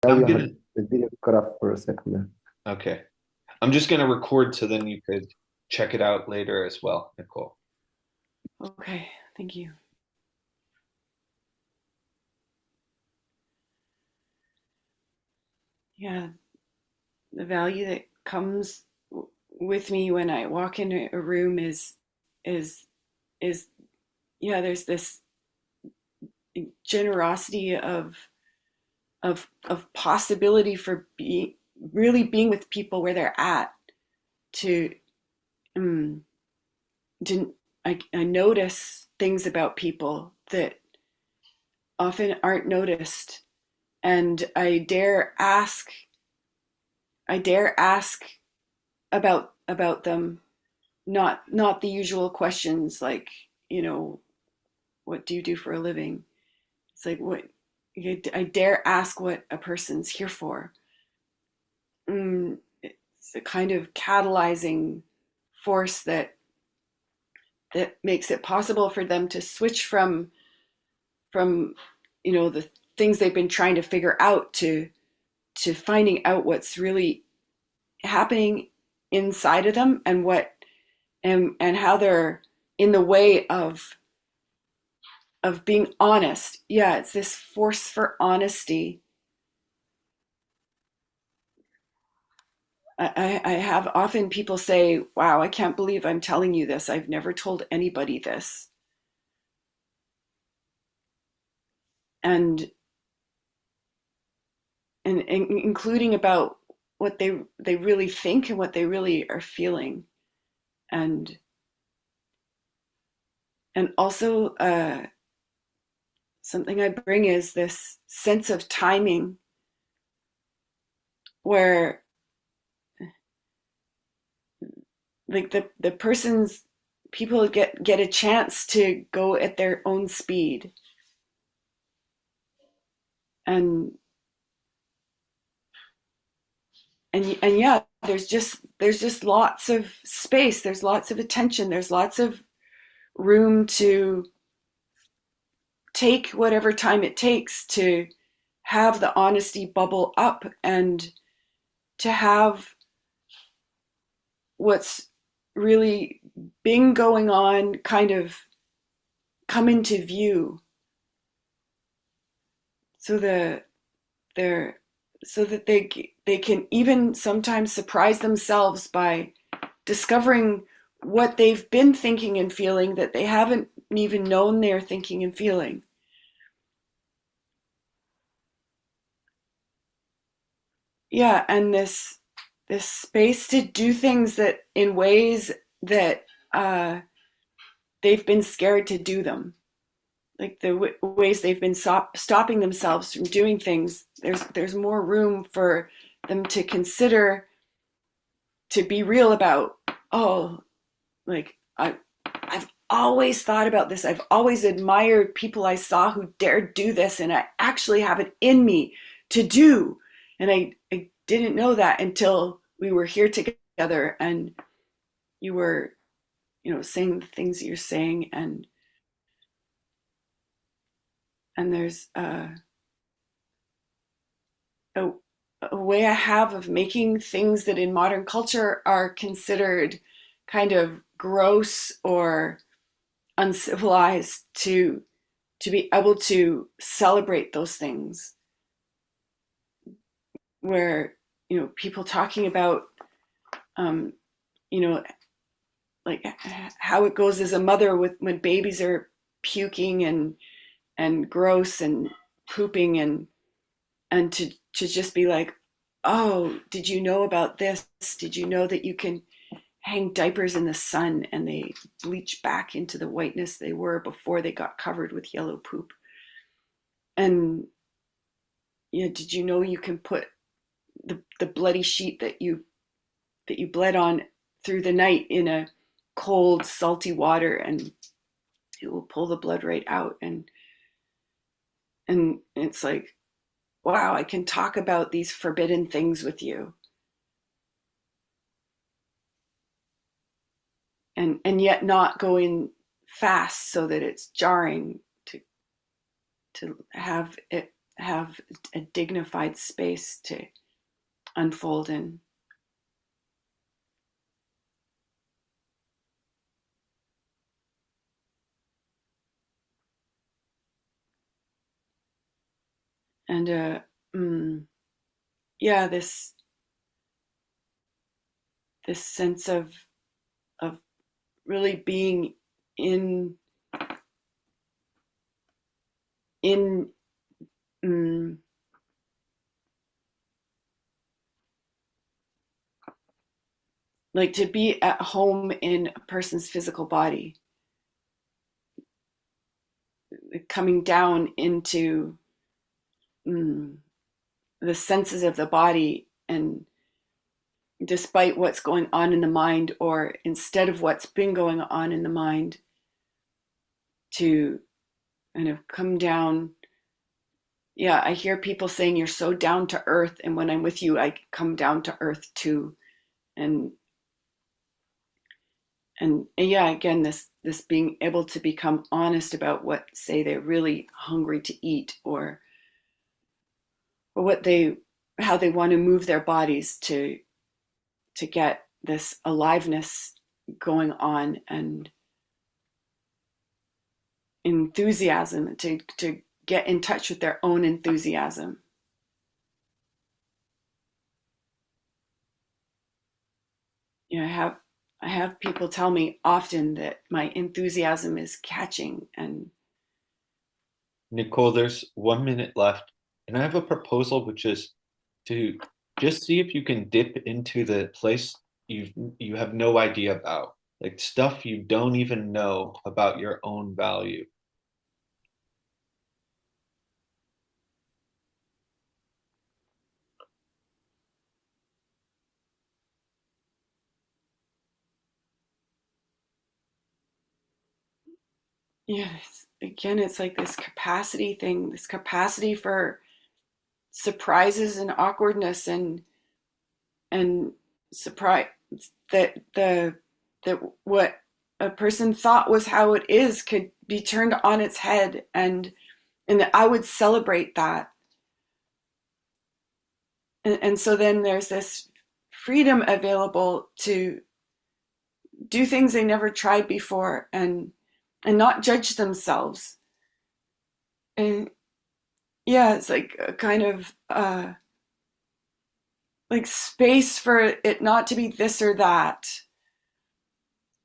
Yeah, I'm you gonna, had the video cut off for a second there. okay. I'm just gonna record so then you could check it out later as well, Nicole. Okay, thank you. Yeah, the value that comes with me when I walk into a room is is yeah, there's this generosity of possibility for being really being with people where they're at to um, didn't I notice things about people that often aren't noticed, and I dare ask about them, not the usual questions like, you know, what do you do for a living? It's like, what, I dare ask what a person's here for. It's a kind of catalyzing force that makes it possible for them to switch from the things they've been trying to figure out to finding out what's really happening inside of them, and what and how they're in the way of being honest. Yeah, it's this force for honesty. I have often people say, wow, I can't believe I'm telling you this. I've never told anybody this. And and including about what they really think and what they really are feeling. And also something I bring is this sense of timing, where like the person's people get a chance to go at their own speed. and and yeah, there's just lots of space, there's lots of attention, there's lots of room to take whatever time it takes to have the honesty bubble up, and to have what's really been going on kind of come into view, so the they're so that they can even sometimes surprise themselves by discovering what they've been thinking and feeling that they haven't even known they're thinking and feeling. Yeah, and this space to do things that in ways that they've been scared to do them, like the ways they've been stopping themselves from doing things. There's more room for them to consider, to be real about. Oh, like I've always thought about this. I've always admired people I saw who dared do this, and I actually have it in me to do. And I didn't know that until we were here together, and you were, saying the things that you're saying. And there's a, a way I have of making things that in modern culture are considered kind of gross or uncivilized, to be able to celebrate those things, where, people talking about um you know like how it goes as a mother with when babies are puking and gross and pooping, and to just be like, oh, did you know about this? Did you know that you can hang diapers in the sun and they bleach back into the whiteness they were before they got covered with yellow poop? And did you know you can put the bloody sheet that you bled on through the night in a cold, salty water, and it will pull the blood right out? And it's like, wow, I can talk about these forbidden things with you, and yet not go in fast so that it's jarring, to have it have a dignified space to unfold in. And mm, yeah, this sense of really being in in mm, like to be at home in a person's physical body, coming down into mm, the senses of the body, and despite what's going on in the mind, or instead of what's been going on in the mind, to kind of come down. Yeah, I hear people saying you're so down to earth, and when I'm with you, I come down to earth too. And yeah, again, this being able to become honest about what, say, they're really hungry to eat, or what they how they want to move their bodies to get this aliveness going on, and enthusiasm, to get in touch with their own enthusiasm. You know, I have people tell me often that my enthusiasm is catching. And Nicole, there's 1 minute left, and I have a proposal, which is to just see if you can dip into the place you have no idea about, like stuff you don't even know about your own value. yes, again, it's like this capacity thing, this capacity for surprises and awkwardness, and surprise, that that what a person thought was how it is could be turned on its head, and that I would celebrate that. And so then there's this freedom available to do things they never tried before, and not judge themselves. And yeah, it's like a kind of like space for it not to be this or that,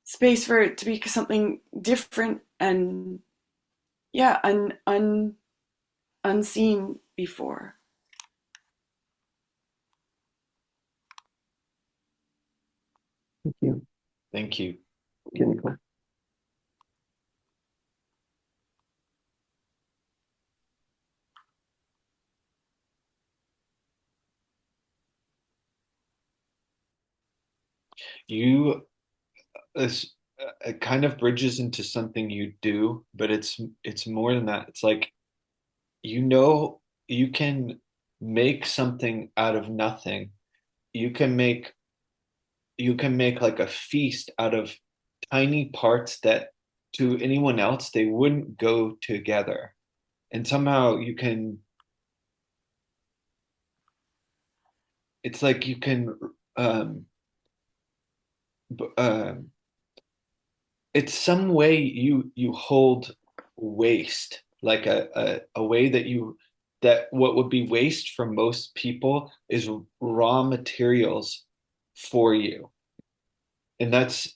space for it to be something different, and yeah, unseen before. Thank you. Thank you. Thank you, Nicole. You this it kind of bridges into something you do, but it's more than that. It's like you know you can make something out of nothing. You can make like a feast out of tiny parts that to anyone else they wouldn't go together. And somehow you can it's like you can um b- it's some way you hold waste, like a way that you that what would be waste for most people is raw materials for you, and that's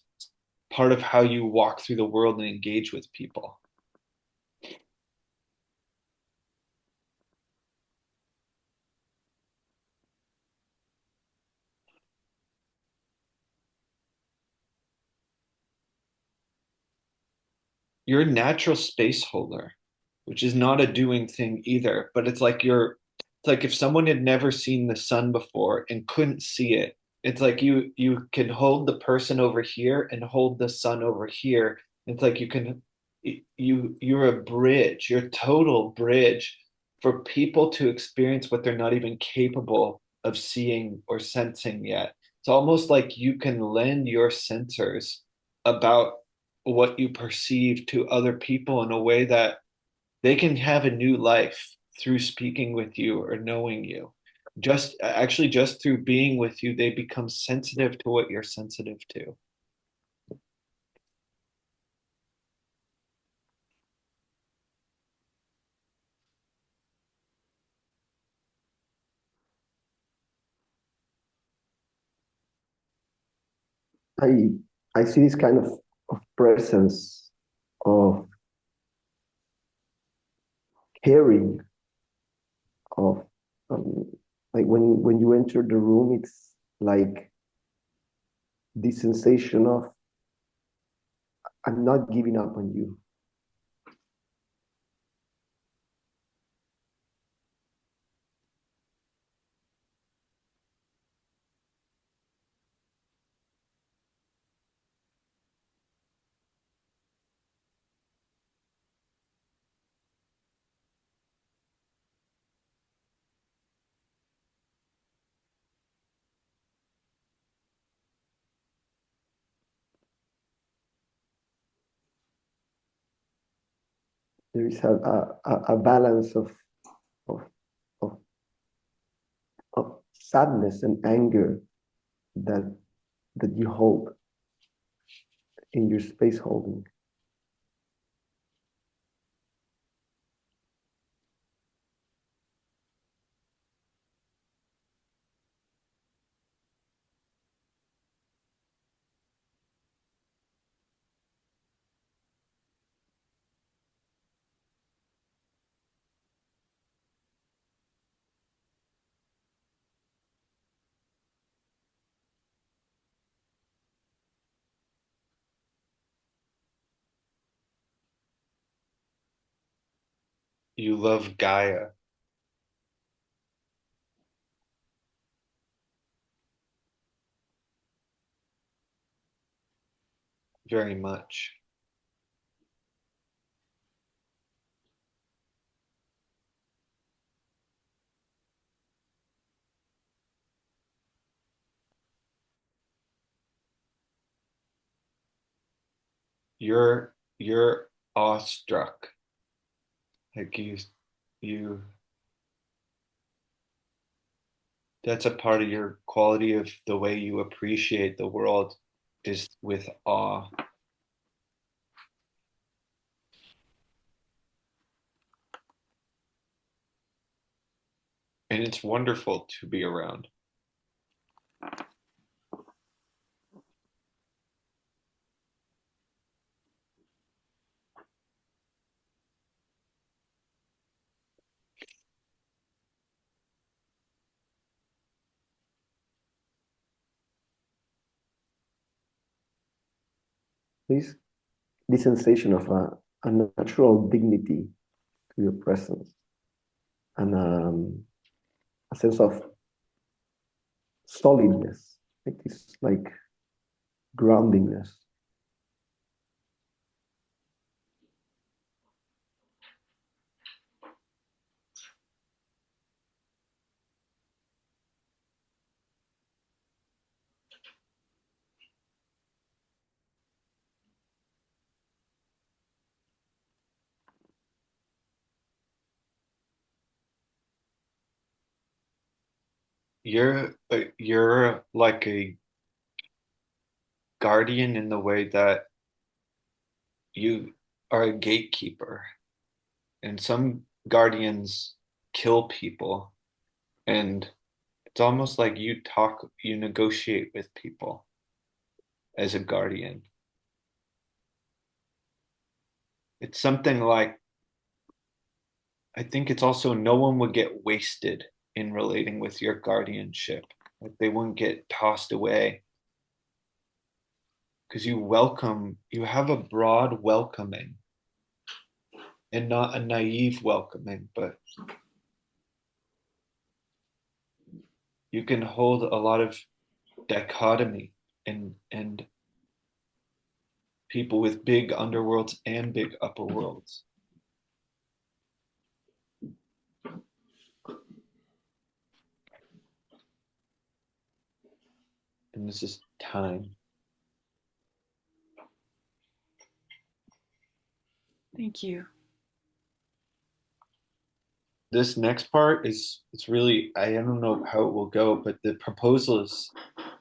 part of how you walk through the world and engage with people. You're a natural space holder, which is not a doing thing either, but it's like if someone had never seen the sun before and couldn't see it, it's like you can hold the person over here and hold the sun over here. It's like you can you're a bridge, you're a total bridge for people to experience what they're not even capable of seeing or sensing yet. It's almost like you can lend your sensors about what you perceive to other people in a way that they can have a new life through speaking with you or knowing you. Just actually, just through being with you, they become sensitive to what you're sensitive to. I I see this kind of presence of caring of um, like when you enter the room, it's like this sensation of I'm not giving up on you. There is a balance of, of of sadness and anger that that you hold in your space holding. You love Gaia very much. You're awestruck. Like you that's a part of your quality of the way you appreciate the world is with awe. And it's wonderful to be around. This this sensation of a natural dignity to your presence and a sense of solidness, like this like groundingness. You're like a guardian in the way that you are a gatekeeper. And some guardians kill people. And it's almost like you negotiate with people as a guardian. It's something like, I think it's also no one would get wasted in relating with your guardianship. Like they wouldn't get tossed away because you have a broad welcoming and not a naive welcoming, but you can hold a lot of dichotomy and people with big underworlds and big upper worlds. And this is time. Thank you. this next part is it's really I don't know how it will go, but the proposal is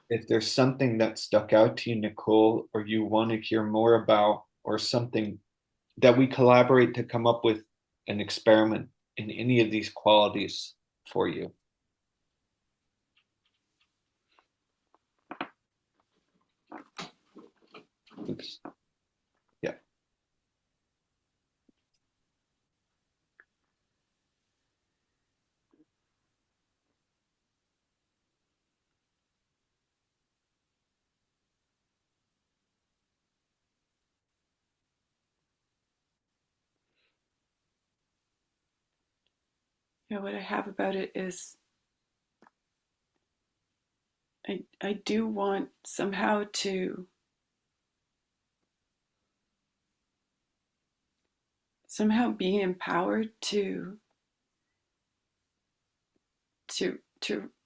if there's something that stuck out to you, Nicole, or you want to hear more about, or something that we collaborate to come up with an experiment in any of these qualities for you. Oops. Yeah. Yeah, what I have about it is I do want somehow be empowered to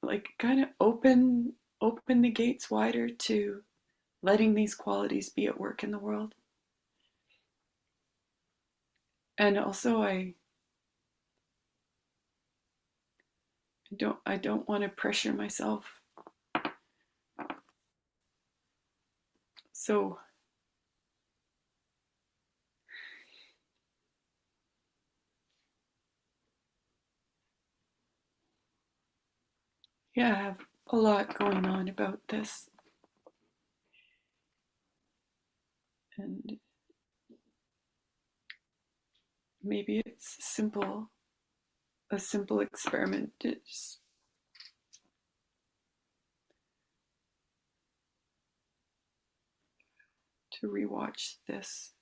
like kind of open the gates wider to letting these qualities be at work in the world. And also I don't want to pressure myself. So yeah, I have a lot going on about this. And maybe it's a simple experiment to just to rewatch this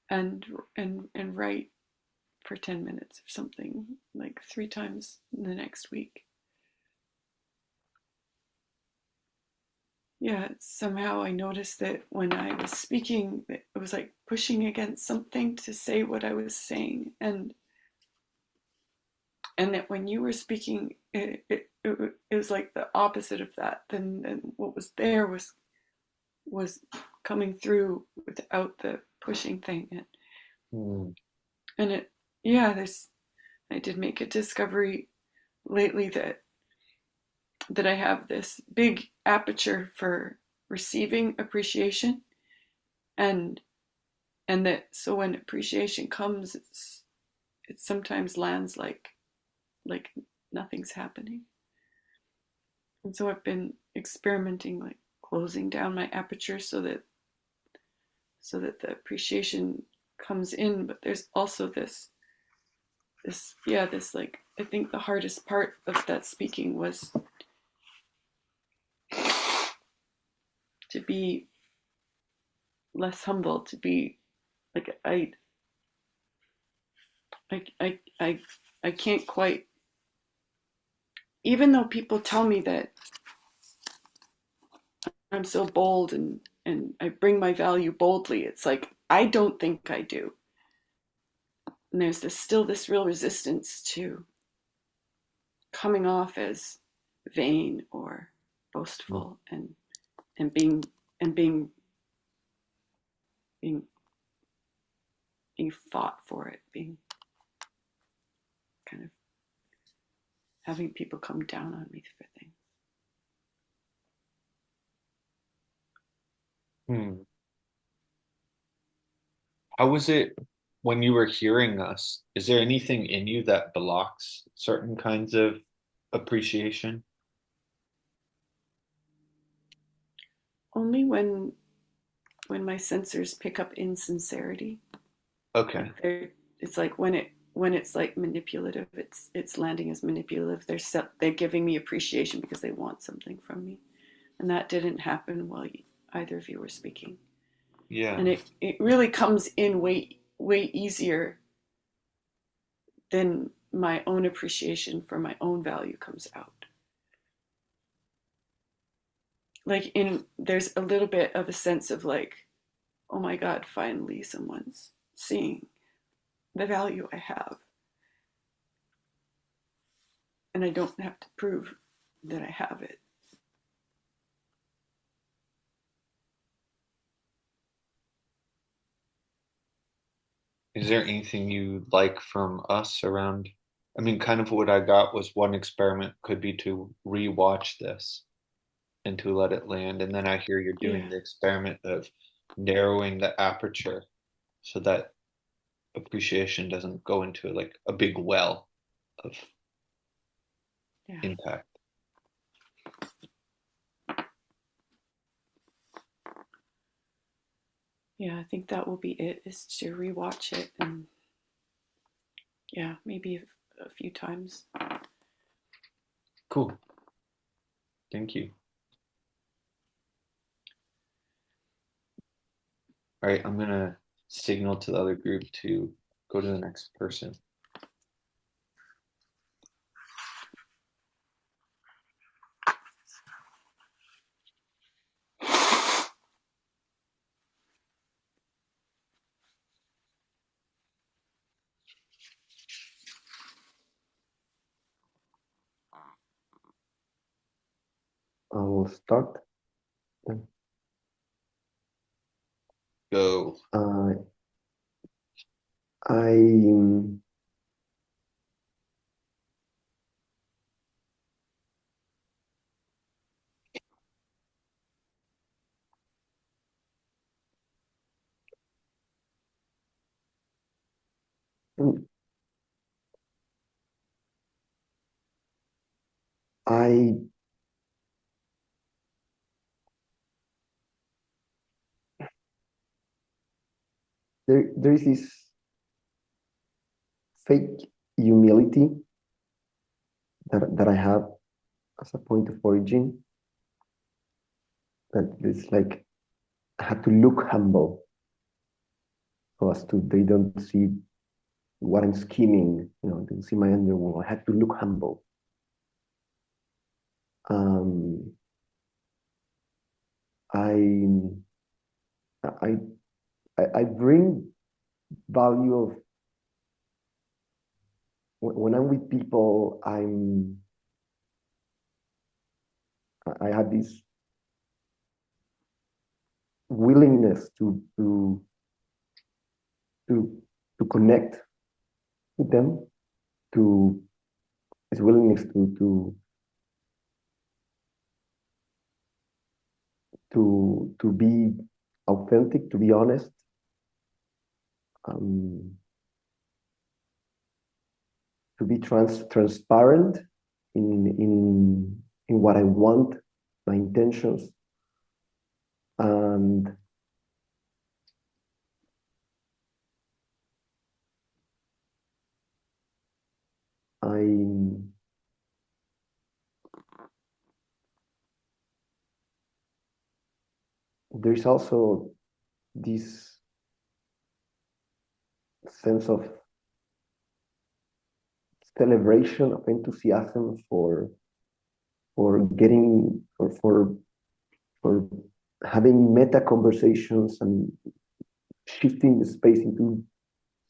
and write for 10 minutes or something, like 3 times in the next week. Yeah, somehow I noticed that when I was speaking, it was like pushing against something to say what I was saying, and that when you were speaking, it was like the opposite of that. Then what was there was coming through without the pushing thing, Hmm. and it yeah, there's I did make a discovery lately that I have this big aperture for receiving appreciation, and that so when appreciation comes, it sometimes lands like nothing's happening. And so I've been experimenting, like closing down my aperture so that the appreciation comes in. But there's also this like I think the hardest part of that speaking was to be less humble, to be like I I I I can't quite, even though people tell me that I'm so bold and I bring my value boldly, it's like I don't think I do. And there's this real resistance to coming off as vain or boastful and and being being being fought for it, being kind of having people come down on me for things. Hmm. How was it when you were hearing us? Is there anything in you that blocks certain kinds of appreciation? Only when my sensors pick up insincerity, Okay. like it's like when it's like manipulative, it's landing as manipulative. They're giving me appreciation because they want something from me, and that didn't happen while either of you were speaking. Yeah. And it really comes in way easier than my own appreciation for my own value comes out. Like in there's a little bit of a sense of like, oh my God, finally someone's seeing the value I have, and I don't have to prove that I have it. Is there anything you like from us around I mean, kind of what I got was one experiment could be to rewatch this and to let it land. And then I hear you're doing Yeah. the experiment of narrowing the aperture so that appreciation doesn't go into like a big well of Yeah. impact. Yeah, I think that will be it, is to rewatch it, and yeah, maybe a few times. Cool. Thank you. All right, I'm gonna signal to the other group to go to the next person. I will start. Go. Uh, I I there is this fake humility that I have as a point of origin, that it's like I have to look humble so as to they don't see what I'm scheming, they see my underworld. I have to look humble. Um, I I I bring value of when I'm with people. I have this willingness to to connect with them, to this willingness to be authentic, to be honest, um, to be transparent in what I want, my intentions, and I there's also this sense of celebration, of enthusiasm for having meta conversations and shifting the space into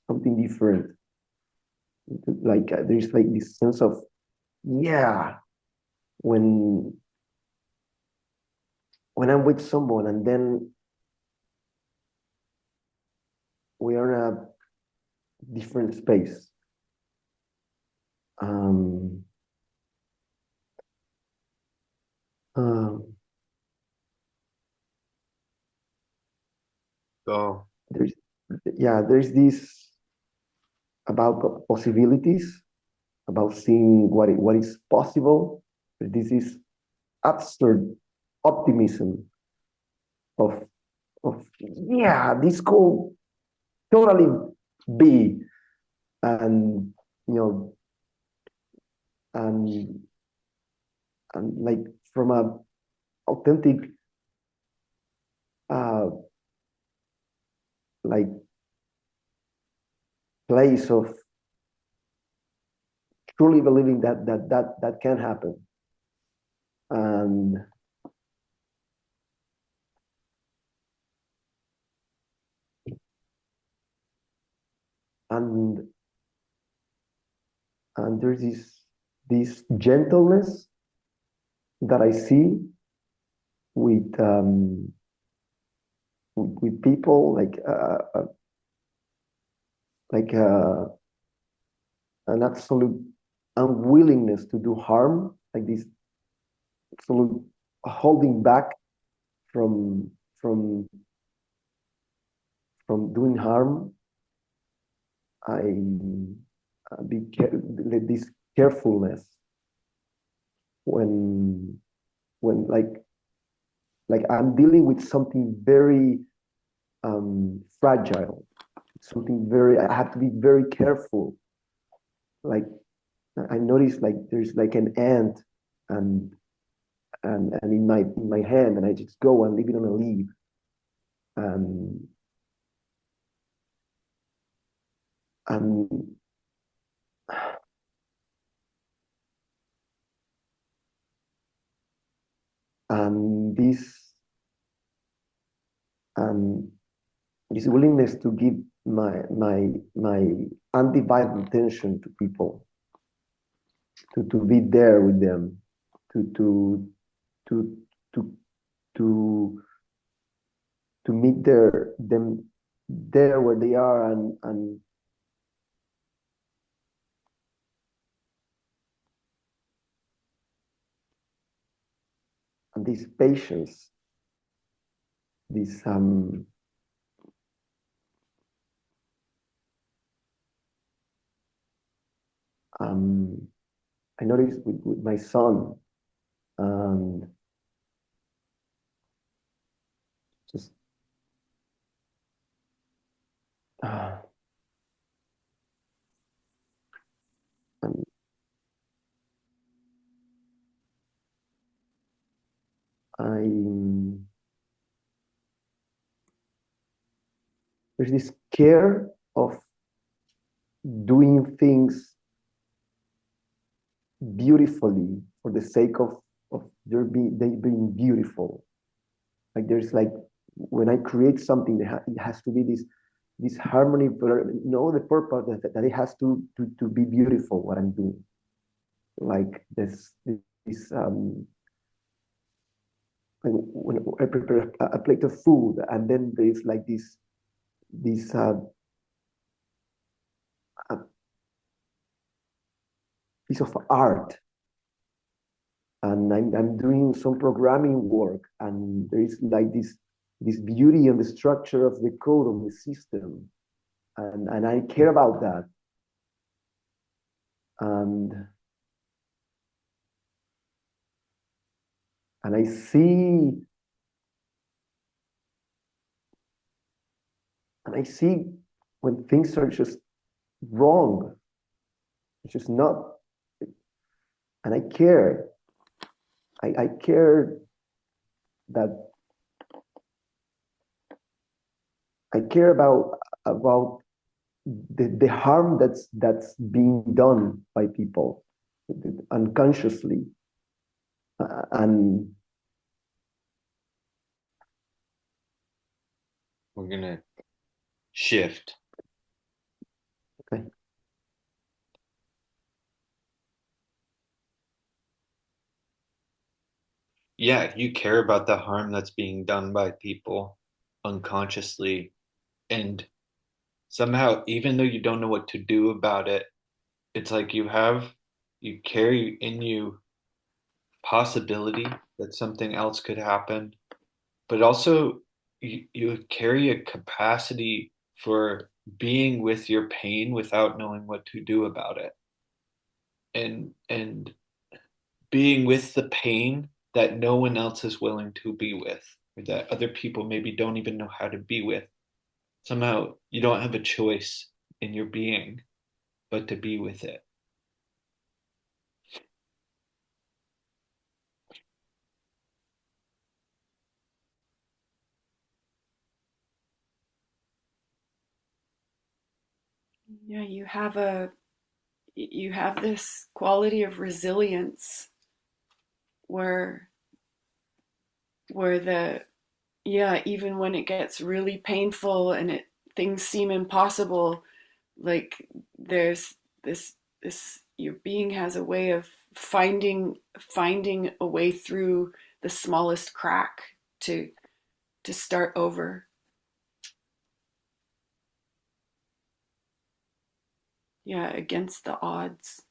something different. Like there's like this sense of, yeah, when I'm with someone and then we are in a different space. Um, um, Go. there's there's this about possibilities, about seeing what is possible. This is absurd optimism of yeah, this could totally be, and you know and like from a authentic uh like place of truly believing that can happen. and and and there's this gentleness that I see with with people, like an absolute unwillingness to do harm, like this absolute holding back from from doing harm. I this carefulness when like I'm dealing with something very fragile, something very, I have to be very careful. Like I notice like there's like an ant and in my hand, and I just go and leave it on a leaf. And and and um this willingness to give my undivided attention to people, to be there with them, to to to to to meet them there where they are, and this patience, this um I noticed with my son, and just uh, and I there's this care of doing things beautifully for the sake of they being beautiful. Like there's like when I create something, it has to be this harmony, but know the purpose that it has to be beautiful. What I'm doing, like this like when I prepare a plate of food, and then there's like this a piece of art, and I'm doing some programming work, and there is like this beauty and the structure of the code of the system, and I care about that. and and I see and I see when things are just wrong, it's just not, and I care. I care that I care about the harm that's being done by people unconsciously, and We're gonna shift. okay. Yeah, you care about the harm that's being done by people unconsciously. And somehow, even though you don't know what to do about it, it's like you carry in you possibility that something else could happen, but also you carry a capacity for being with your pain without knowing what to do about it. And being with the pain that no one else is willing to be with, or that other people maybe don't even know how to be with. Somehow you don't have a choice in your being but to be with it. Yeah, you have this quality of resilience where the yeah, even when it gets really painful and it things seem impossible, like there's this your being has a way of finding a way through the smallest crack to start over. Yeah, against the odds.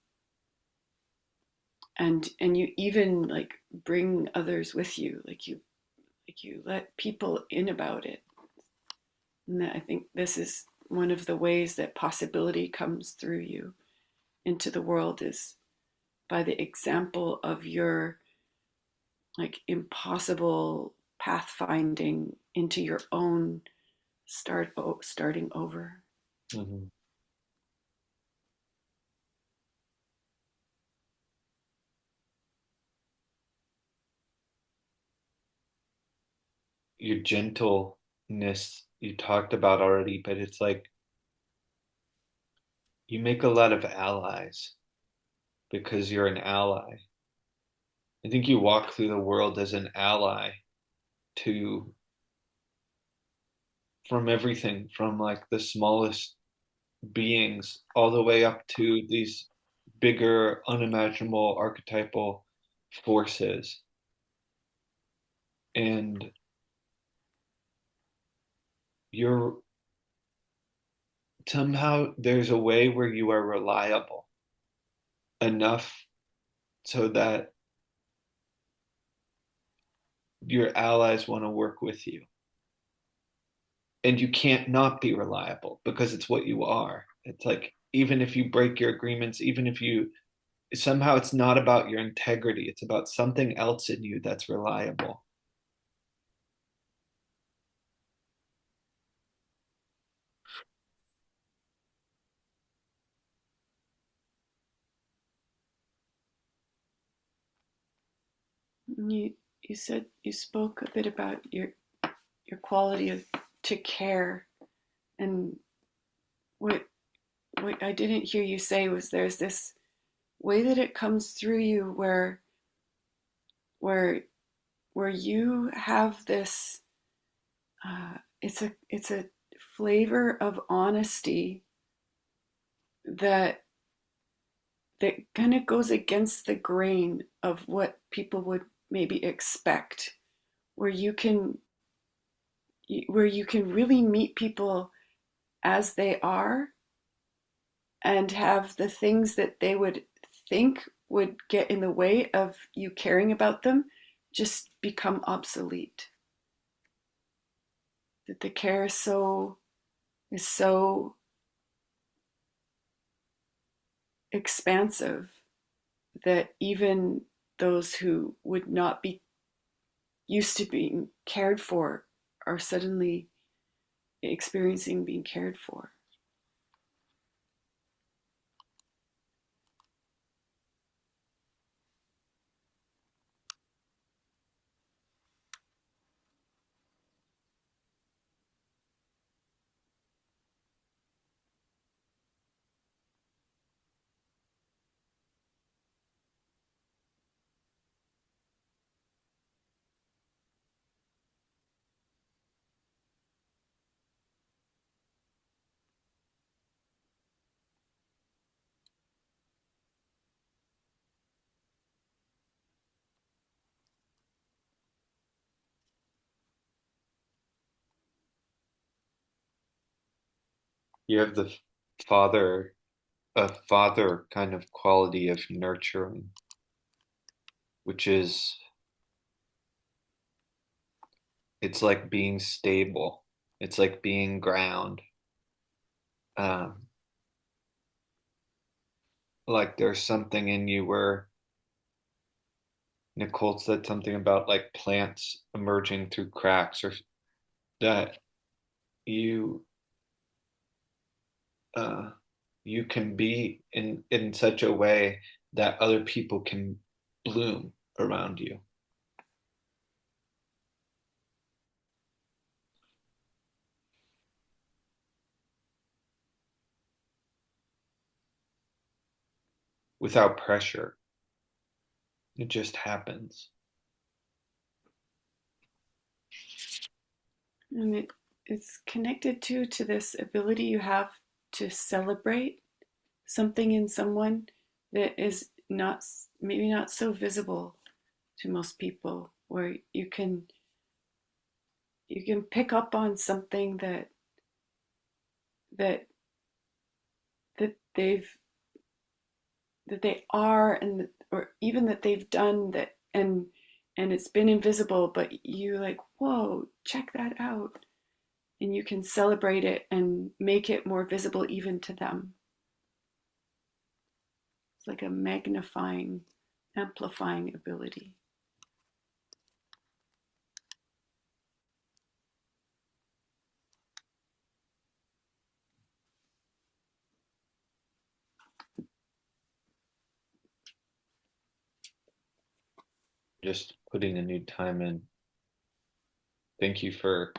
and you even like bring others with you, like you let people in about it. And I think this is one of the ways that possibility comes through you into the world, is by the example of your like impossible pathfinding into your own starting over. Mhm. Your gentleness you talked about already, but it's like you make a lot of allies because you're an ally. I think you walk through the world as an ally to from everything from like the smallest beings all the way up to these bigger unimaginable archetypal forces. And you're somehow there's a way where you are reliable enough so that your allies want to work with you. And you can't not be reliable because it's what you are. It's like, even if you break your agreements, even if you somehow, it's not about your integrity, it's about something else in you that's reliable. You said, you spoke a bit about your quality of to care, and what what I didn't hear you say was there's this way that it comes through you where where you have this it's a flavor of honesty that that kind of goes against the grain of what people would maybe expect, where you can where you can really meet people as they are and have the things that they would think would get in the way of you caring about them just become obsolete. That the care is so expansive that even those who would not be used to being cared for are suddenly experiencing being cared for. You have the father, a father kind of quality of nurturing, which is, it's like being stable. It's like being ground. Um, like there's something in you where Nicole said something about like plants emerging through cracks, or that you uh, you can be in such a way that other people can bloom around you without pressure. It just happens. And it's connected too to this ability you have to celebrate something in someone that is not, maybe not so visible to most people, where you can pick up on something that that they've that they are, and or even that they've done that, and it's been invisible, but you like, whoa, check that out, and you can celebrate it and make it more visible even to them. It's like a magnifying, amplifying ability. Just putting a new time in. Thank you for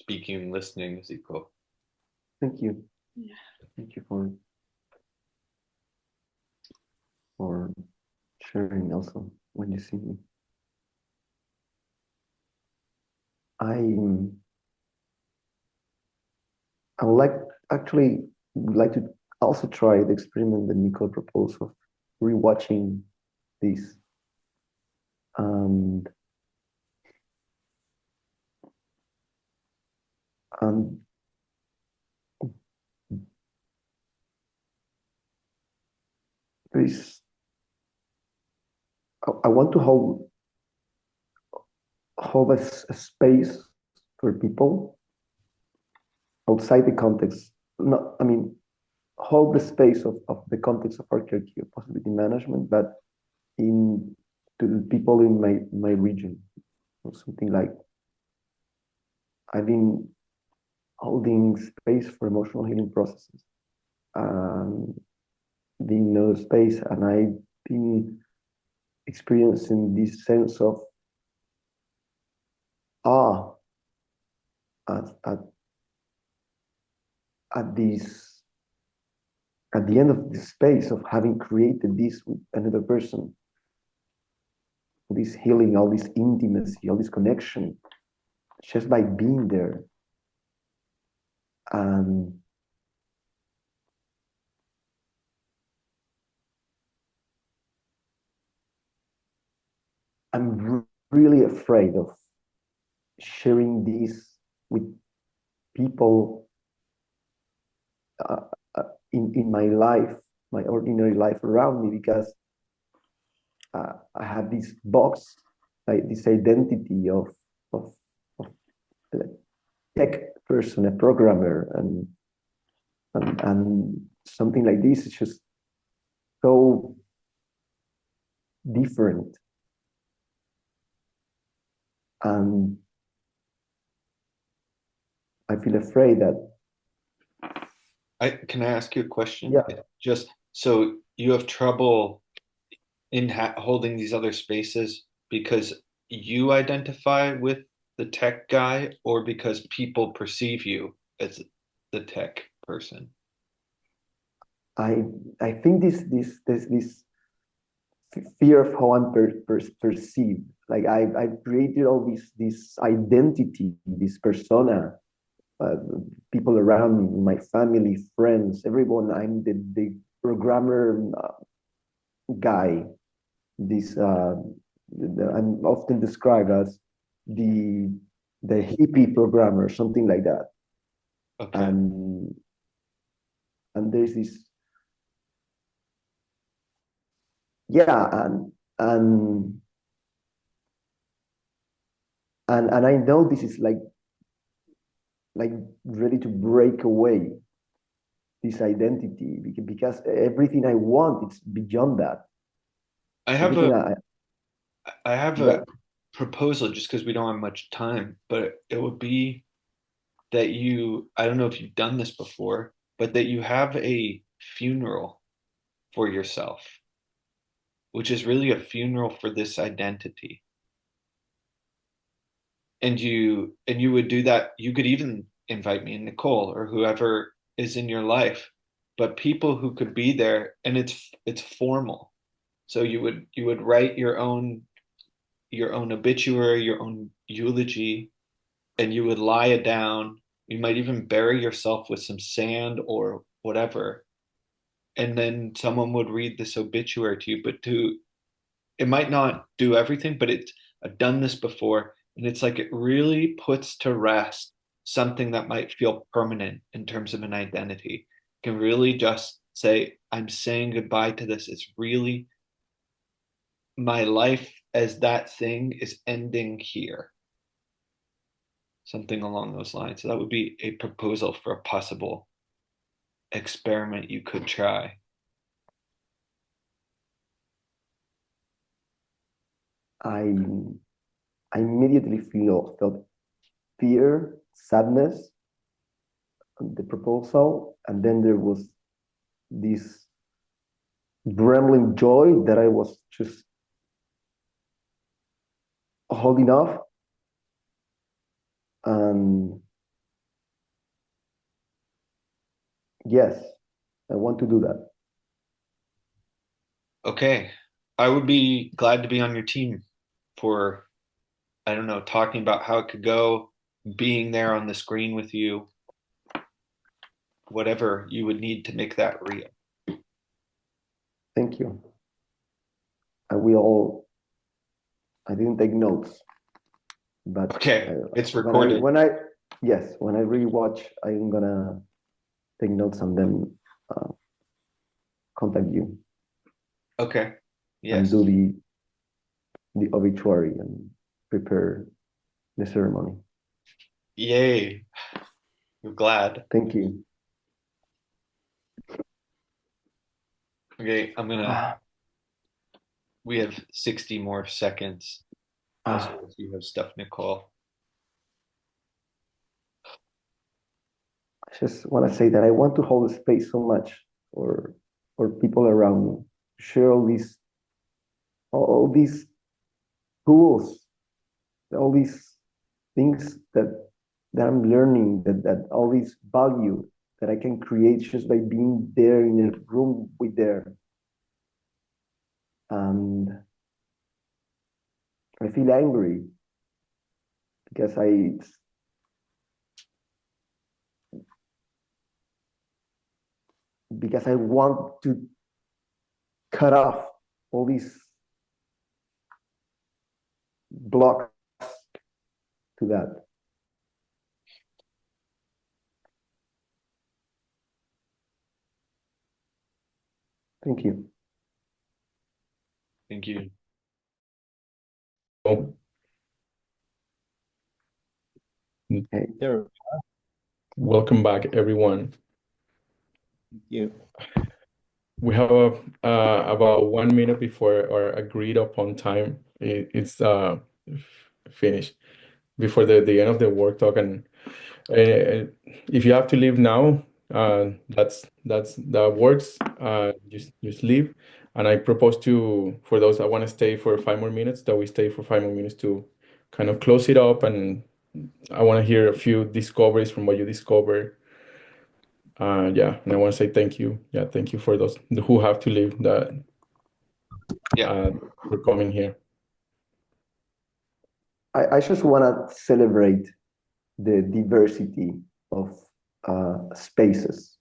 speaking and listening, Zico. Thank you. Yeah. Thank you for sharing also when you see me. I I would like actually would like to also try the experiment that Nicole proposed of rewatching this. And and there is I want to hold a space for people outside the context. Not, I mean, hold the space of the context of architecture, possibility management, but in to the people in my region, or something like I've been holding space for emotional healing processes, and being no space, and I've been experiencing this sense of awe at at, at this at the end of this space of having created this with another person, this healing, all this intimacy, all this connection, just by being there. And I'm really afraid of sharing this with people uh, in my life, my ordinary life around me, because I have this box, like this identity of a tech person, a programmer, and something like this is just so different. And I feel afraid that, Can I ask you a question? yeah, Just so you have trouble in holding these other spaces because you identify with the tech guy or because people perceive you as the tech person? I I think this fear of how I'm perceived. Like I've created all this identity, this persona, uh, people around me, my family, friends, everyone. I'm the programmer guy. This I'm often described as the the hippie programmer, something like that. Okay. And and there's this, yeah, and and I know this is like ready to break away this identity because everything I want it's beyond that. I have Everything a I I have Yeah, a proposal just because we don't have much time, but it would be that I don't know if you've done this before, but that you have a funeral for yourself, which is really a funeral for this identity. And you would do that. You could even invite me and Nicole or whoever is in your life, but people who could be there, and it's formal. So you would write your own obituary, your own eulogy, and you would lie it down. You might even bury yourself with some sand or whatever, and then someone would read this obituary to you. But it might not do everything, but I've done this before, and it's like it really puts to rest something that might feel permanent in terms of an identity. It can really just say, I'm saying goodbye to this. It's really my life as that thing is ending here. Something along those lines. So that would be a proposal for a possible experiment you could try. I I immediately felt fear, sadness, the proposal, and then there was this gremlin joy that I was just holding off. And yes, I want to do that. Okay. I would be glad to be on your team for, I don't know, talking about how it could go, being there on the screen with you, whatever you would need to make that real. Thank you. I didn't take notes, but Okay, it's when I recorded. when I yes, when I rewatch, I'm gonna take notes and then contact you Okay. and Yes. do the obituary and prepare the ceremony. Yay. We're glad. Thank you. Okay, we have 60 more seconds. Also, if you have stuff, Nicole. I just want to say that I want to hold space so much for people around me, share all these tools, all these things that I'm learning, that all this value that I can create just by being there in a room with them. And I feel angry because I want to cut off all these blocks to that. Thank you. Thank you. Oh, Okay. There. welcome back, everyone. Thank you. We have about 1 minute before our agreed upon time. It's finished before the end of the work talk. And if you have to leave now, that works. Just leave. And I propose for those that want to stay for 5 more minutes, that we stay for 5 more minutes to kind of close it up. And I want to hear a few discoveries from what you discovered. Yeah, and I want to say thank you. Yeah, thank you for those who have to leave Yeah. for coming here. I just want to celebrate the diversity of spaces,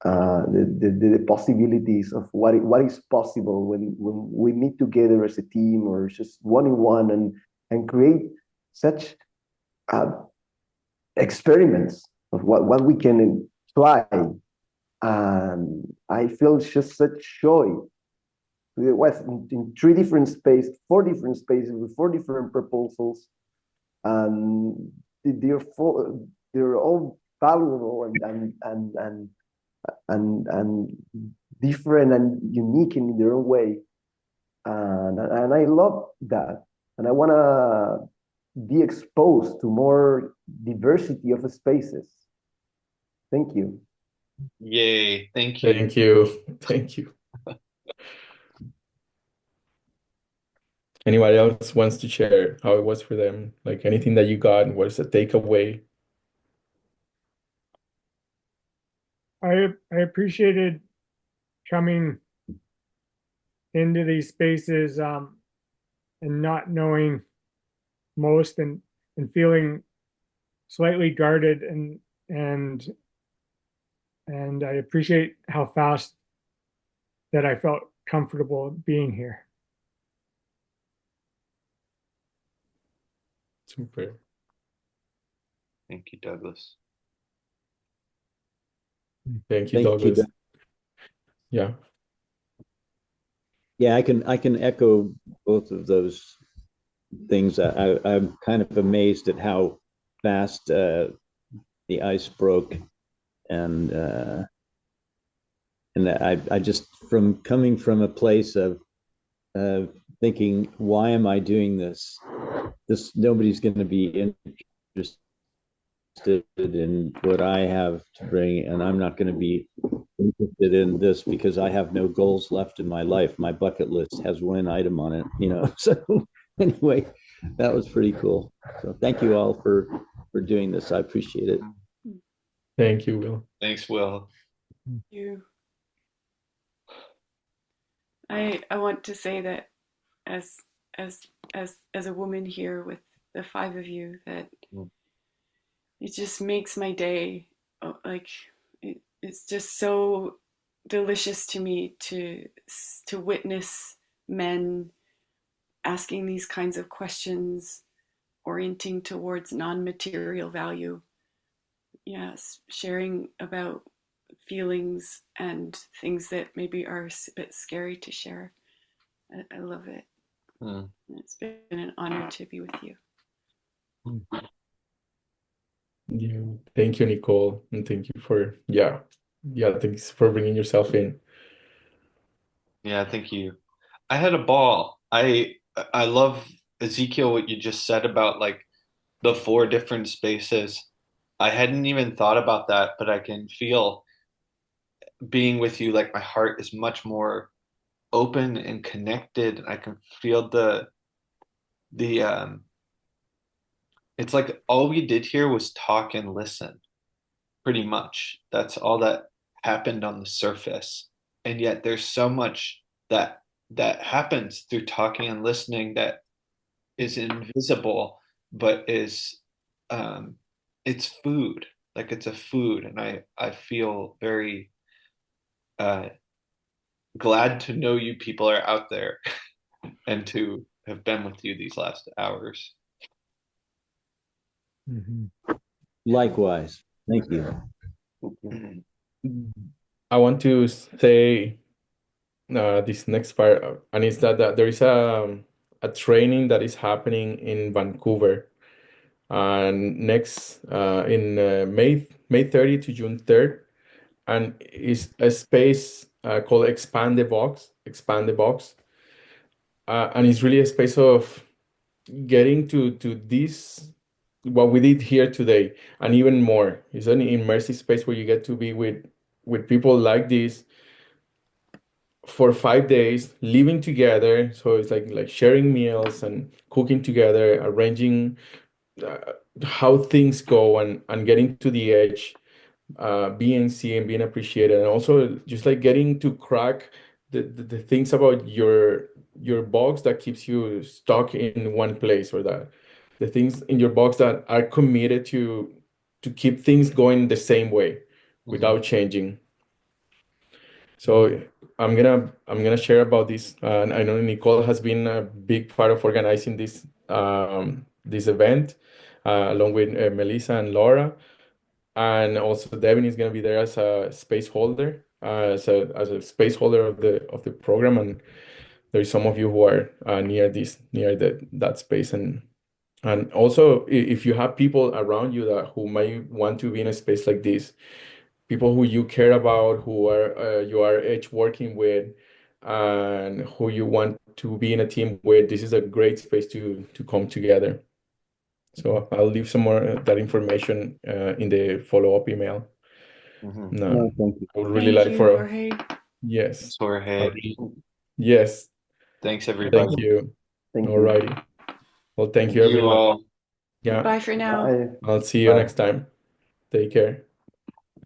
the possibilities of what is possible when we meet together as a team or just one on one and create such uh, experiments of what we can try. And I feel just such joy. It was in three different spaces, four different spaces with four different proposals, and they're all valuable and different and unique in their own way, and I love that, and I want to be exposed to more diversity of spaces. Thank you. Yay. Thank you. Thank you. Thank you. Anybody else wants to share how it was for them? Like anything that you got, what's the takeaway? I appreciated coming into these spaces and not knowing most and feeling slightly guarded and I appreciate how fast that I felt comfortable being here. Super. Thank you, Douglas. Thank you, Thank you, Douglas. Yeah. Yeah, I can echo both of those things. I'm kind of amazed at how fast the ice broke, and I just, from coming from a place of thinking, why am I doing this? Nobody's going to be interested in what I have to bring, and I'm not going to be interested in this because I have no goals left in my life. My bucket list has one item on it. So anyway, that was pretty cool. So thank you all for doing this. I appreciate it. Thank you, Will. Thanks, Will. You. I want to say that as as a woman here with the five of you, that Mm. it just makes my day. Like it's just so delicious to me to witness men asking these kinds of questions, orienting towards non-material value. Yes, sharing about feelings and things that maybe are a bit scary to share. I love it. Mm. It's been an honor to be with you. Yeah. Thank you, Nicole, and thank you for thanks for bringing yourself in. Yeah, thank you. I had a ball. I love, Ezekiel, what you just said about like the four different spaces. I hadn't even thought about that, but I can feel being with you, like my heart is much more open and connected. I can feel the it's like all we did here was talk and listen, pretty much. That's all that happened on the surface. And yet there's so much that happens through talking and listening that is invisible, but is um it's food. Like it's a food, and I feel very uh glad to know you people are out there and to have been with you these last hours. Mhm. Likewise. Thank you. I want to say this next part, and it's that there is a training that is happening in Vancouver, and next in May 30 to June 3rd, and it's a space called Expand the Box, and it's really a space of getting to this what we did here today, and even more. It's an immersive space where you get to be with people like this for 5 days, living together. So it's like sharing meals and cooking together, arranging uh, how things go, and getting to the edge, being seen, being appreciated, and also just like getting to crack the things about your box that keeps you stuck in one place, or that the things in your box that are committed to keep things going the same way Mhm. without changing. So I'm gonna share about this. And I know Nicole has been a big part of organizing this event, along with Melissa and Laura, and also Devin is gonna be there as a space holder, as a space holder of the program. And there's some of you who are near that space, and also if you have people around you that who might want to be in a space like this, people who you care about, who are you are each working with, and who you want to be in a team with, this is a great space to come together. So I'll leave some more that information in the follow-up email. Mhm. No, No, thank you. I would really Thank like you, for Jorge. yes, I Jorge. really, yes, Thanks, thank everybody. you. Thank All you. righty. Well, thank Thank you, you everyone. all. Yeah, Bye for now. Bye. I'll see you Bye. next time. Take care.